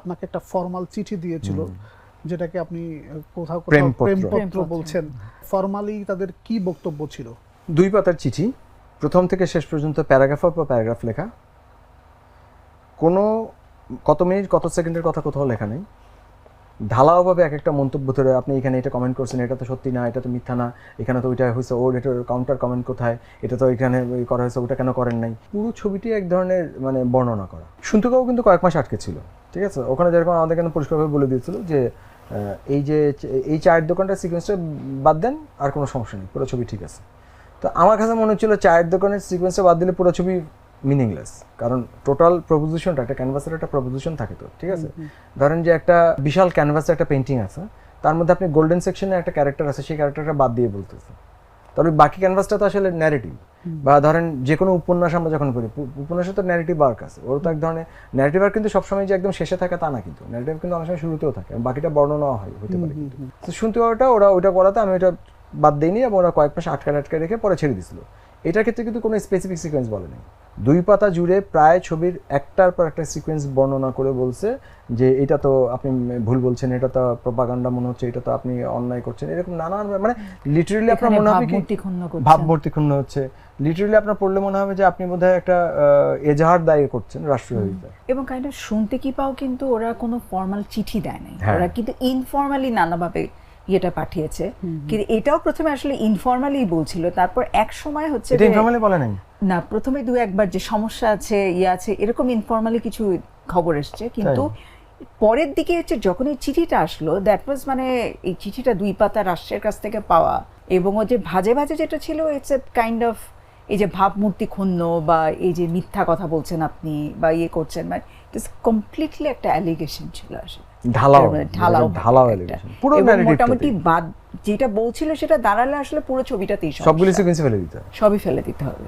আপনাকে একটা ফর্মাল চিঠি দিয়েছিল, যেটাকে আপনি কোথাও কোথাও প্রেমপত্র প্রেমপত্র বলছেন। ফর্মালি তাদের কি বক্তব্য ছিল? 2 পাতার চিঠি, প্রথম থেকে শেষ পর্যন্ত প্যারাগ্রাফের পর প্যারাগ্রাফ লেখা, কোনো কত মিনিট কত সেকেন্ডের কথা কোথাও লেখা নেই। ঢালাওভাবে এক একটা মন্তব্য ধরে আপনি এখানে এটা কমেন্ট করছেন, এটা তো সত্যি না, এটা তো মিথ্যা না, এখানে তো ওইটা হয়েছে, ওর এটার কাউন্টার কমেন্ট কোথায়, এটা তো এখানে করা হয়েছে, ওটা কেন করেন নাই। পুরো ছবিটি এক ধরনের মানে বর্ণনা করা। শুনতুকাও কিন্তু কয়েক মাস আটকে ছিল, ঠিক আছে। ওখানে যেরকম আমাদের কেন পরিষ্কারভাবে বলে দিয়েছিল যে এই চায়ের দোকানটার সিকোয়েন্সটা বাদ দেন, আর কোনো সমস্যা নেই, পুরো ছবি ঠিক আছে। তো আমার কাছে মনে হচ্ছিল চায়ের দোকানের সিকোয়েন্সটা বাদ দিলে পুরো ছবি মিনিংলেস, কারণ টোটাল প্রপোজিশনটা একটা ক্যানভাসের একটা প্রপোজিশন থাকে তো, ঠিক আছে। ধরেন যে একটা বিশাল ক্যানভাসে একটা পেন্টিং আছে, তার মধ্যে আপনি গোল্ডেন সেকশনে একটা ক্যারেক্টার আছে, সেই ক্যারেক্টারটা বাদ দিয়ে বলতেছে, তবে বাকি ক্যানভাসটা তো আসলে ন্যারেটিভ। বা ধরেন যে কোনো উপন্যাস আমরা যখন পড়ি, উপন্যাসে তো ন্যারেটিভ আর্ক আছে, ওর তো এক ধরনের ন্যারেটিভ আর্ক, কিন্তু সবসময় যে একদম শেষে থাকে তা না, কিন্তু ন্যারেটিভ কিন্তু অনেক সময় শুরুতেও থাকে, বাকিটা বর্ণনা হয় হতে পারে। কিন্তু তো শুনতে ওরা ওইটা করাতে আমি ওটা বাদ দিইনি, এবং ওরা কয়েক মাস আটকে রেখে পরে ছেড়ে দিছিল। এটার ক্ষেত্রে কিন্তু কোনো স্পেসিফিক সিকোয়েন্স বলে নেই, 2 পাতা জুড়ে প্রায় ছবির একটার পর একটা সিকোয়েন্স বর্ণনা করে বলছে যে এটা তো আপনি ভুল বলছেন, এটা তো প্রপাগান্ডা মনে হচ্ছে, এটা তো আপনি অন্যায় করছেন, এরকম নানান, মানে লিটারালি আপনার মনে হবে কি ভাবমূর্তি ক্ষুণ্ণ হচ্ছে। লিটারালি আপনার পড়লে মনে হবে যে আপনি বোধহয় একটা এজাহার দায়ের করছেন রাষ্ট্রদ্রোহিতার। এবং কাইন্ড অফ শুনতে কি পাও, কিন্তু ওরা কোনো ফর্মাল চিঠি দেয় নাই, ওরা কিন্তু ইনফর্মালি নানাভাবে এটা পাঠিয়েছে। কিন্তু এটাও প্রথমে আসলে ইনফর্মালি বলছিল, তারপর এক সময় হচ্ছে এটা ইনফর্মালি বলে নাই না, প্রথমে 2-1 যে সমস্যা আছে আছে এরকম ইনফর্মালি কিছু খবর এসছে, কিন্তু পরের দিকে হচ্ছে যখন এই চিঠিটা আসলো, দ্যাট ওয়াজ মানে এই চিঠিটা 2 পাতা রাষ্ট্রের কাছ থেকে পাওয়া, এবং ও যে ভাজে ভাজে যেটা ছিল, ইটস এ কাইন্ড অফ এই যে ভাবমূর্তি ক্ষুণ্ণ বা এই যে মিথ্যা কথা বলছেন আপনি বা ইয়ে করছেন, মানে ইটস কমপ্লিটলি একটা অ্যালিগেশন ছিল আসলে, ঢালাও অ্যালিগেশন। পুরো মোটামুটি বাদ যেটা বলছিল সেটা দাঁড়ালে আসলে পুরো ছবিটাতেই সবগুলো সিকোয়েন্স ফেলে দিতে হবে, সবই ফেলে দিতে হবে।